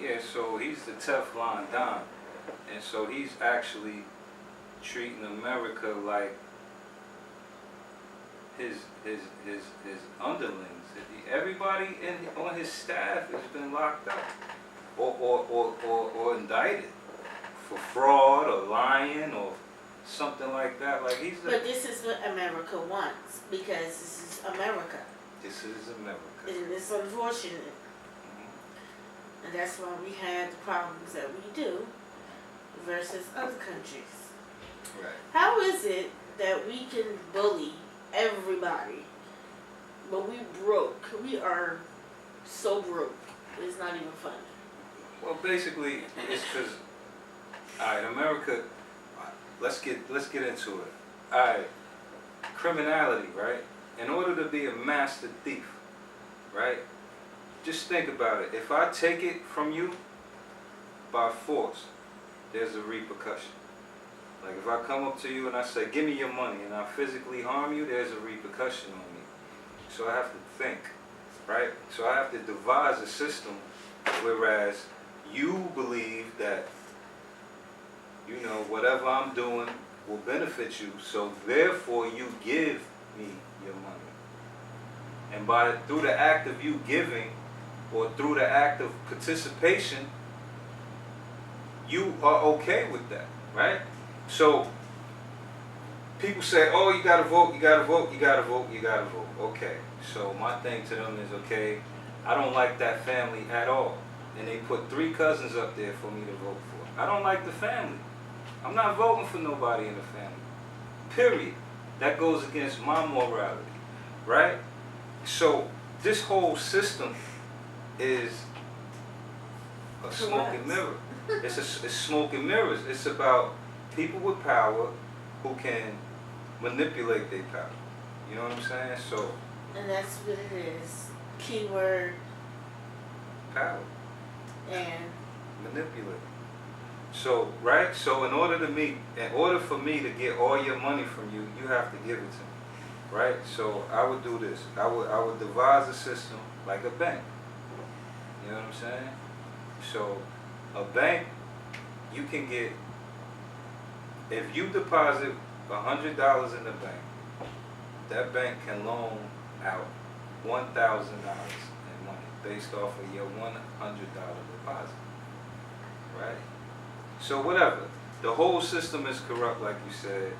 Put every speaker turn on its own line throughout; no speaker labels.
Yeah, so he's the Teflon Don, and so he's actually treating America like his underlings. Everybody on his staff has been locked up or indicted for fraud or lying or something like that. Like he's
But this is what America wants, because this is America.
This is America.
And it's unfortunate. And that's why we have the problems that we do versus other countries.
Right.
How is it that we can bully everybody, but we broke? We are so broke. It's not even funny.
Well, basically, it's because, all right, America. Let's get into it. All right, criminality, right? In order to be a master thief, right? Just think about it. If I take it from you by force, there's a repercussion. Like if I come up to you and I say, give me your money, and I physically harm you, there's a repercussion on me. So I have to think, right? So I have to devise a system, whereas you believe that, you know, whatever I'm doing will benefit you, so therefore you give me your money. And through the act of you giving, or through the act of participation, you are okay with that, right? So people say, oh, you gotta vote, you gotta vote, you gotta vote, you gotta vote. Okay, so my thing to them is, okay, I don't like that family at all. And they put 3 cousins up there for me to vote for. I don't like the family. I'm not voting for nobody in the family. Period. That goes against my morality, right? So this whole system is a smoke and mirror. It's smoke and mirrors. It's about people with power who can manipulate their power. You know what I'm saying? So.
And that's what it is. Keyword.
Power.
And.
Manipulate. So, right? So in order for me to get all your money from you, you have to give it to me. Right? So I would do this. I would devise a system like a bank. You know what I'm saying? So a bank, you can get, if you deposit $100 in the bank, that bank can loan out $1,000 in money based off of your $100 deposit. Right? So whatever. The whole system is corrupt, like you said,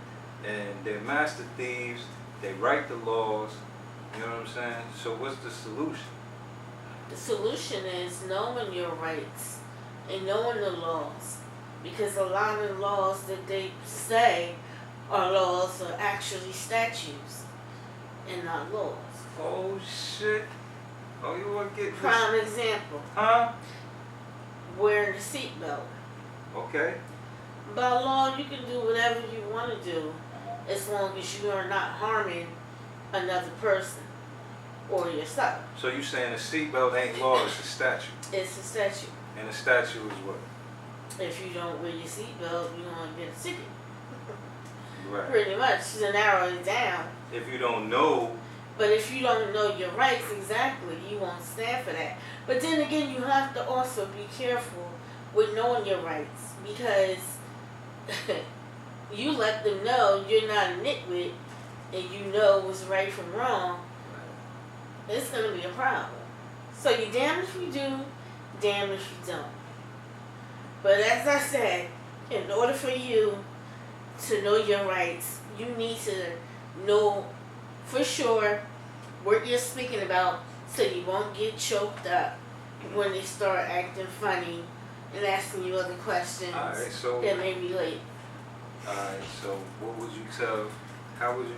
and they're master thieves. They write the laws. You know what I'm saying? So what's the solution?
The solution is knowing your rights and knowing the laws. Because a lot of the laws that they say are laws are actually statutes and not laws.
Oh shit. Oh, you want to get
prime example.
Huh?
Wearing the seatbelt.
Okay.
By law, you can do whatever you want to do as long as you are not harming another person or yourself.
So you saying a seatbelt ain't law, it's a statute?
It's a statute.
And a statute is what?
If you don't wear your seatbelt, you're going to get a ticket.
Right.
Pretty much, to narrow it down.
If you don't know.
But if you don't know your rights exactly, you won't stand for that. But then again, you have to also be careful with knowing your rights, because you let them know you're not a nitwit and you know what's right from wrong, it's going to be a problem. So you're damned if you do, damned if you don't. But as I said, in order for you to know your rights, you need to know for sure what you're speaking about, so you won't get choked up when they start acting funny and asking you other questions that may be late.
Alright, so what would you tell, how would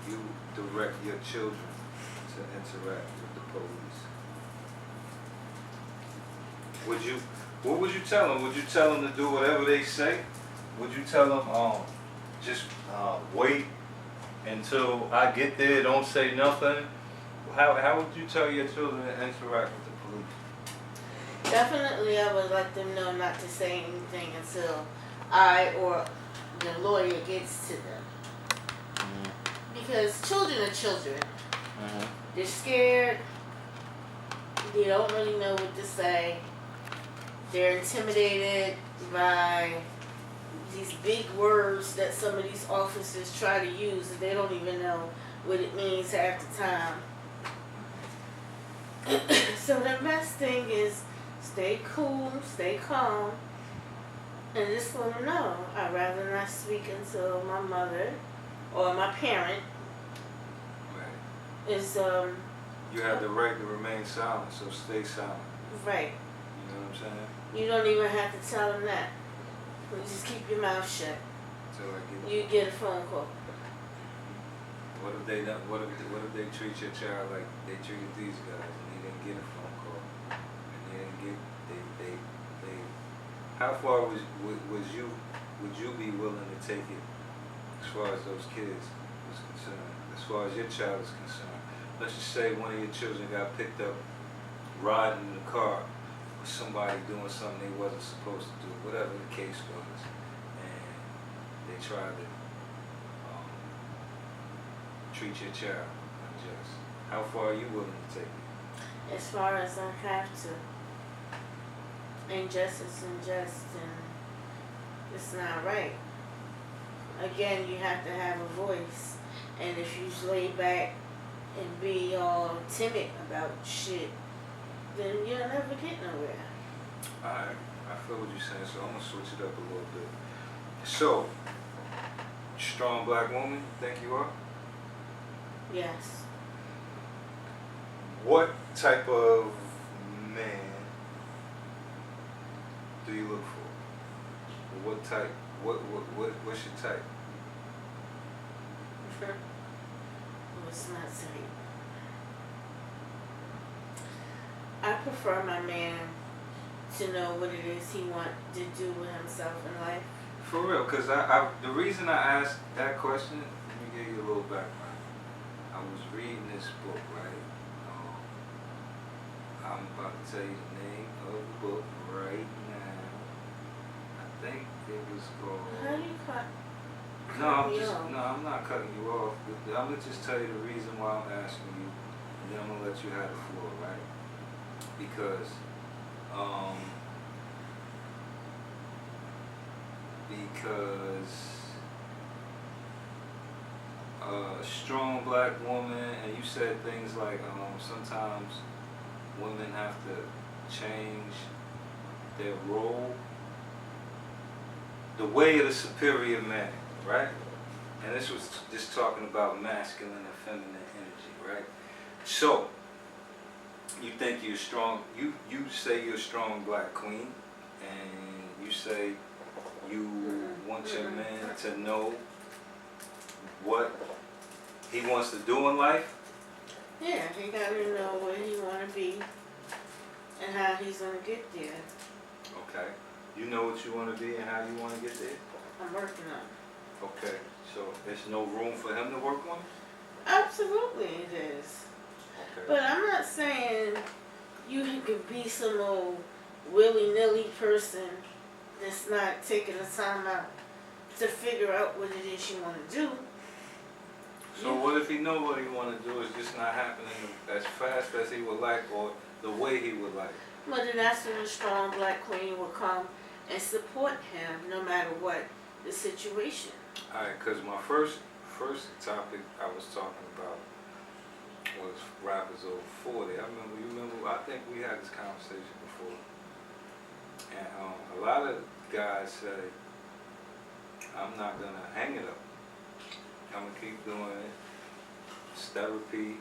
you direct your children to interact with the police? What would you tell them? Would you tell them to do whatever they say? Would you tell them, just wait until I get there, don't say nothing? How would you tell your children to interact with the police?
Definitely, I would let them know not to say anything until I or the lawyer gets to them. Mm-hmm. Because children are children. Mm-hmm. They're scared. They don't really know what to say. They're intimidated by these big words that some of these officers try to use, and they don't even know what it means half the time. So the best thing is stay cool, stay calm, and just let them know I'd rather not speak until my mother or my parent
Right.
is
You have the right to remain silent, so stay silent.
right.
You know what I'm saying?
You don't even have to tell them that. You just keep your mouth shut.
So like,
You get a phone call.
what if they don't, what if they treat your child like they treated these guys and they didn't get a phone call and they didn't get they how far would you be willing to take it as far as those kids was concerned, as far as your child is concerned? Let's just say one of your children got picked up riding in the car with somebody doing something they wasn't supposed to do, whatever the case was, and they tried to treat your child unjust. How far are you willing to take it?
As far as I have to. Injustice is unjust, and it's not right. Again, you have to have a voice, and if you lay back and be all timid about shit, then you'll never get nowhere.
Alright, I feel what you're saying, so I'm gonna switch it up a little bit. So, strong black woman, you think you are?
Yes.
What type of man do you look for? What type? What's your type?
What's my type? I prefer my man to know what it is he wants to do with himself in life.
For real, because the reason I asked that question, let me give you a little background. I was reading this book, right? I'm about to tell you the name of the book right now. I think it was called...
How do you cut?
I'm not cutting you off. But I'm going to just tell you the reason why I'm asking you, and then I'm going to let you have the floor, right? Because, a strong black woman, and you said things like sometimes women have to change their role, the way of the superior man, right? And this was just talking about masculine and feminine energy, right? So, you think you're strong, you say you're a strong black queen, and you say you want your man to know what he wants to do in life?
Yeah, he gotta know where he wanna be and how he's gonna get there.
Okay. You know what you want to be and how you want to get there?
I'm working on it.
Okay. So there's no room for him to work on?
Absolutely it is.
Okay.
But I'm not saying you could be some old willy-nilly person that's not taking the time out to figure out what it is you want to do.
So what if he know what he want to do is just not happening as fast as he would like or the way he would like?
Well, then that's when a strong black queen will come and support him no matter what the situation.
Alright, because my first topic I was talking about was rappers over 40. I think we had this conversation before. And a lot of guys say, I'm not going to hang it up. I'm going to keep doing it. It's therapy.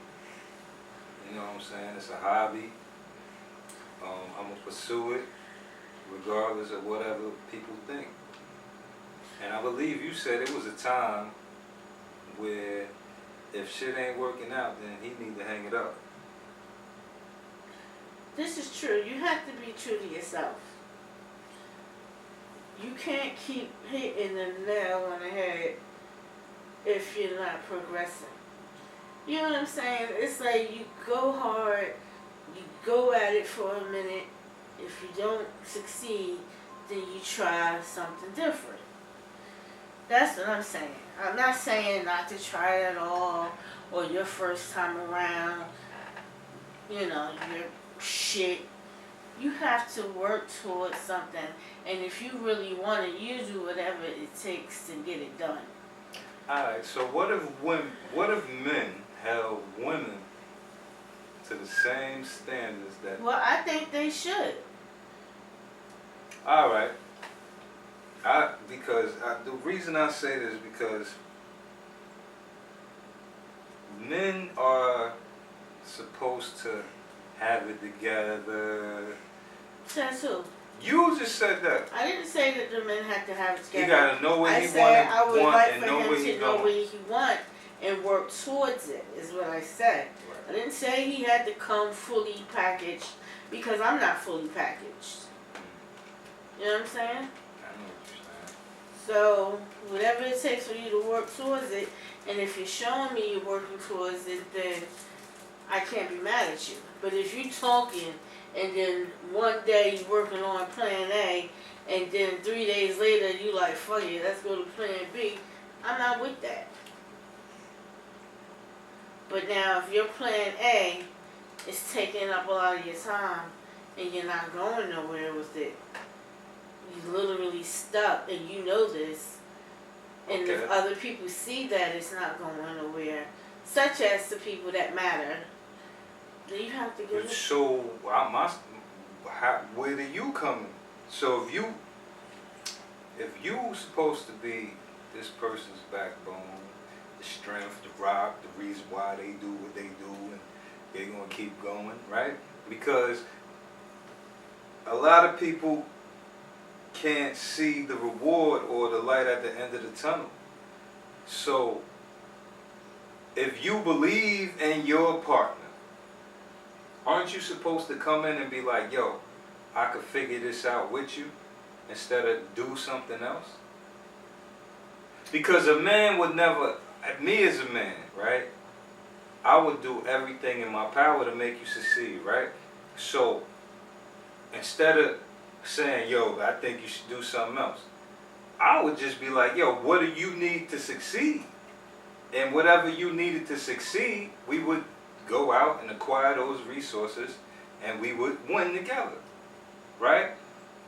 You know what I'm saying? It's a hobby. I'm going to pursue it regardless of whatever people think. And I believe you said it was a time where if shit ain't working out, then he need to hang it up.
This is true. You have to be true to yourself. You can't keep hitting the nail on the head if you're not progressing. You know what I'm saying? It's like you go hard, you go at it for a minute. If you don't succeed, then you try something different. That's what I'm saying. I'm not saying not to try it at all, or your first time around, you know, you're shit, You have to work towards something, and if you really want it, you do whatever it takes to get it done.
Alright, so what if men held women to the same standards that...
Well, I think they should.
Alright. The reason I say this is because men are supposed to have it together.
Says who?
You just said that.
I didn't say that the men had to have it together.
He gotta know what
I
he
said I would
want
like
and
for
know
him
where
to
he's
know
going.
what he want and work towards it, is what I said. I didn't say he had to come fully packaged, because I'm not fully packaged. You know what I'm saying?
I know what you're saying.
So, whatever it takes for you to work towards it, and if you're showing me you're working towards it, then I can't be mad at you. But if you're talking, and then one day you're working on plan A, and then 3 days later you like, fuck it, let's go to plan B, I'm not with that. But now if your plan A is taking up a lot of your time, and you're not going nowhere with it, you're literally stuck, and you know this. And if
Okay.
other people see that it's not going nowhere, such as the people that matter, then you have to give it.
So, where do you come in? So if you supposed to be this person's backbone, the strength, the rock, the reason why they do what they do, and they're gonna keep going, right? Because a lot of people can't see the reward or the light at the end of the tunnel. So, if you believe in your partner, aren't you supposed to come in and be like, yo, I could figure this out with you, instead of do something else? Because a man would never, me as a man, right? I would do everything in my power to make you succeed, right? So, instead of saying, yo, I think you should do something else, I would just be like, yo, what do you need to succeed? And whatever you needed to succeed, we would go out and acquire those resources, and we would win together, right?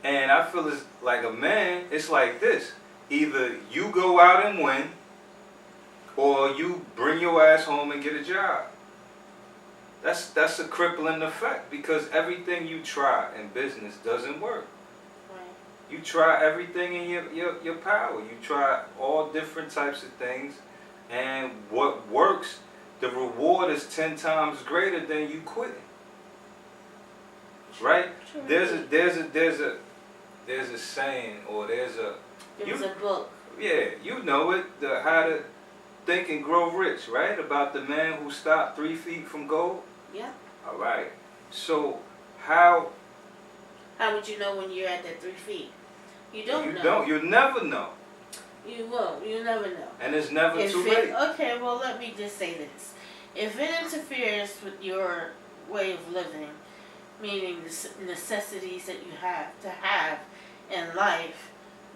And I feel it's like a man, it's like this. Either you go out and win, or you bring your ass home and get a job. That's a crippling effect, because everything you try in business doesn't work.
Right.
You try everything in your power. You try all different types of things, and what works, the reward is 10 times greater than you quitting. Right?
True.
There's a saying, or
There was a book.
yeah, you know it, How to Think and Grow Rich, right? About the man who stopped 3 feet from gold.
Yeah.
All right. So how
would you know when you're at that 3 feet? You don't know.
you don't, you never know,
You won't. You never know.
and it's never
If
too
it,
late.
okay, well, let me just say this. If it interferes with your way of living, meaning the necessities that you have to have in life,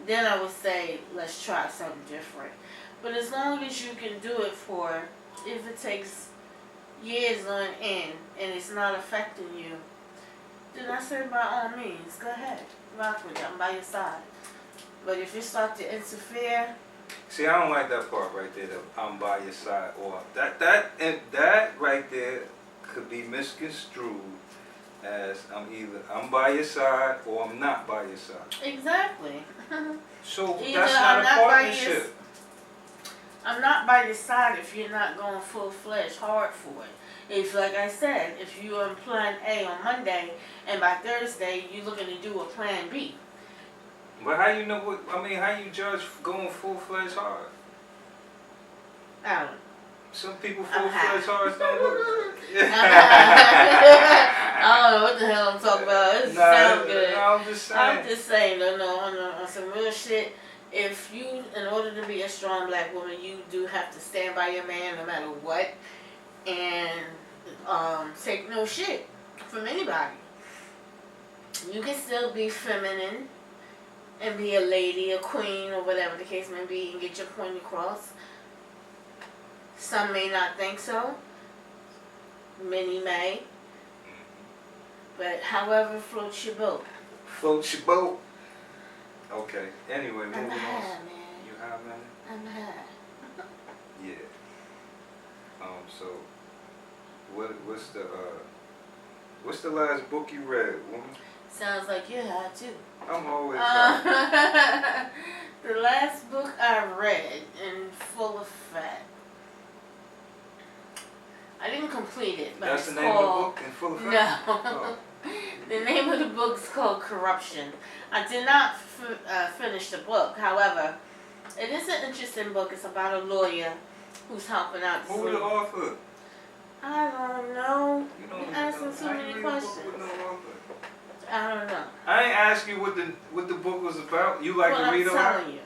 then I would say, let's try something different. But as long as you can do it for, if it takes years on end and it's not affecting you, then I say by all means, go ahead, rock with it. I'm by your side. But if it starts to interfere,
See, I don't like that part right there, that I'm by your side, or that right there could be misconstrued as I'm by your side or I'm not by your side.
exactly.
So
Either
that's
I'm
not a
not by your
partnership.
I'm not by your side if you're not going full-fledged hard for it. If, like I said, if you're on plan A on Monday and by Thursday you're looking to do a plan B.
But how you know how you judge going full-fledged hard?
I don't know.
Some people
I'm high.
full-fledged hard don't look.
I don't know what the hell I'm talking about. It sounds good.
No, I'm just saying.
I'm just saying, no, on some real shit. If you, in order to be a strong black woman, you do have to stand by your man no matter what, and take no shit from anybody. You can still be feminine and be a lady, a queen, or whatever the case may be, and get your point across. Some may not think so. Many may. But however floats your boat.
Float your boat. Okay. Anyway,
I'm
moving
high,
on.
man.
You high, man?
I'm high.
Yeah. So, what's the last book you read, woman?
Sounds like you're high too.
I'm always high.
The last book I read, in full effect, I didn't complete it, but
That's
it's
the name of the
called.
book in full effect?
No.
Oh.
The name of the book is called Corruption. I did not finish the book. However, it is an interesting book. It's about a lawyer who's helping out this
Who the
lady.
author?
I don't know.
You don't
You're asking
know.
too
How you
many
read a book
questions.
with no author?
I don't know.
I ain't ask you what the book was about. You like
Well,
to read a
I'm
lot?
telling you.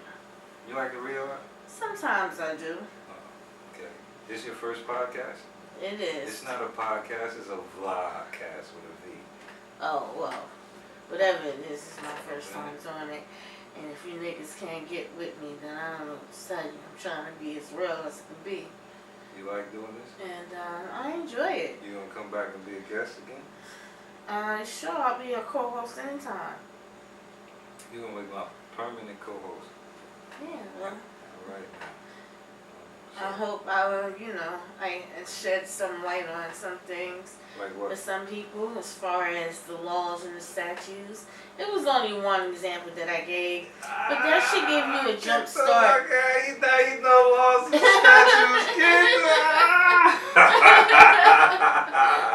You like to read a lot?
Sometimes I do.
Oh, okay. This your first podcast?
It is.
It's not a podcast. It's a vlogcast with a V.
Oh, well. Whatever it is, it's my first time doing it. And if you niggas can't get with me, then I don't know what to tell you. I'm trying to be as real as I can be.
You like doing this?
And I enjoy it.
You gonna come back and be a guest again?
Sure, I'll be a co-host anytime.
You gonna be my permanent co-host.
Yeah, well,
All right.
I hope I shed some light on some things
Like
for
what?
some people as far as the laws and the statutes. It was only one example that I gave, but that should give you a jump start.
Okay, you thought you know laws and statutes,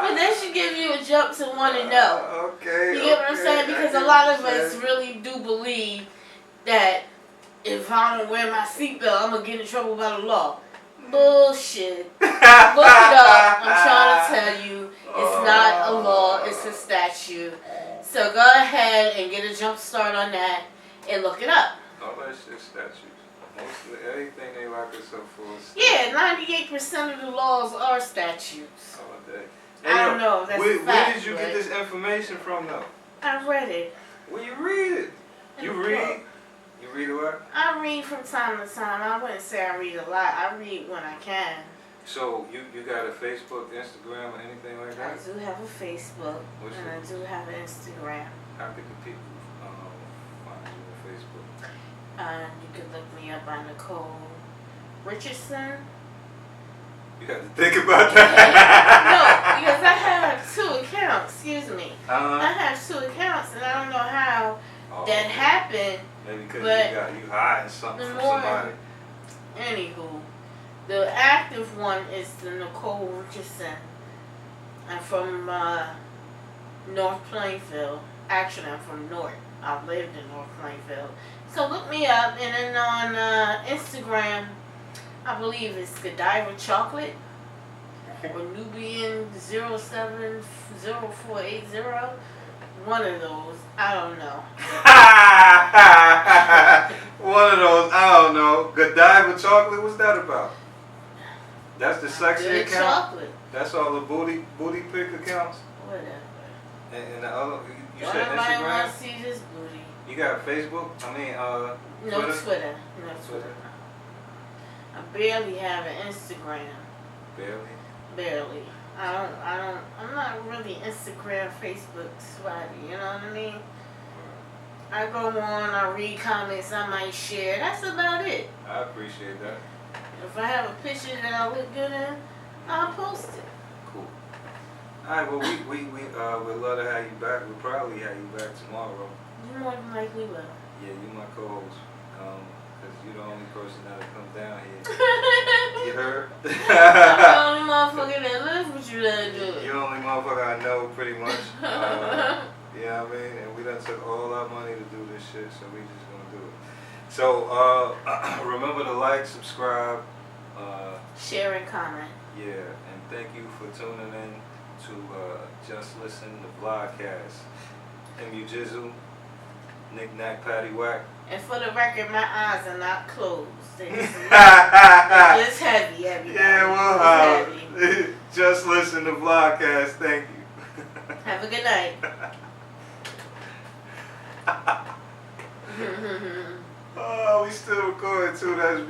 But that should give you a jump to want to know.
Okay.
You get what I'm saying? Because a lot of us really do believe that if I don't wear my seatbelt, I'm going to get in trouble by the law. Bullshit. Look it up. I'm trying to tell you, it's not a law, it's a statute. So go ahead and get a jump start on that and look it up.
All that shit statutes. Mostly everything they lock us up for is
Yeah, 98% of the laws are statutes.
all day.
I don't know if that's a
Where
fact,
did you
but
get this information from though?
I read it.
Where you read it?
in
You
the
read?
book.
You read a lot?
I read from time to time. I wouldn't say I read a lot. I read when I can.
So you got a Facebook, Instagram, or anything like
I
that?
do have a Facebook
What's
and I do have an Instagram.
How could the people find you on Facebook?
You can look me up by Nicole Richardson.
You got to think about
No,
that.
because I have 2 accounts. Excuse me. I
Uh-huh.
have 2 accounts, and I don't know how
Oh,
that happened.
maybe because
but
you hiding something
the
from
more-
somebody.
Anywho, the active one is the Nicole Richardson. I'm from North Plainfield. Actually, I'm from North. I've lived in North Plainfield. So look me up, and then on Instagram, I believe it's Godiva Chocolate or Nubian 070480. One of those. I don't know.
One of those, I don't know. Godiva chocolate, what's that about? That's the sexy
Good
account?
chocolate.
That's all the booty pic accounts?
Whatever.
And the other, you
Don't
said
nobody want
Instagram?
to see this booty.
You got Facebook? I mean,
No
Twitter?
Twitter. No Twitter. I barely have an Instagram.
Barely.
Barely. I'm not really Instagram, Facebook swaggy, you know what I mean? I go on, I read comments I might share. That's about it.
I appreciate that.
If I have a picture that I look good in, I'll post it.
Cool. Alright, well, we'd love to have you back. We'll probably have you back tomorrow.
You more than likely will.
Yeah, you my co-host. Because you're the only person that'll come down here. You heard?
I'm the only motherfucker that lives with you that do it.
You're the only motherfucker I know, pretty much. Yeah, I mean, and we done took all our money to do this shit, so we just gonna do it. So, remember to like, subscribe,
Share and comment.
yeah, and thank you for tuning in to Just Listen, the vlogcast. M.U. Jizzle, Knick Knack Patty Whack.
And for the record, my eyes are not closed. They're just heavy, everybody.
Yeah,
Just
well,
heavy.
Just Listen to vlogcast, thank you.
Have a good night.
Oh, we still recording too, that's beautiful.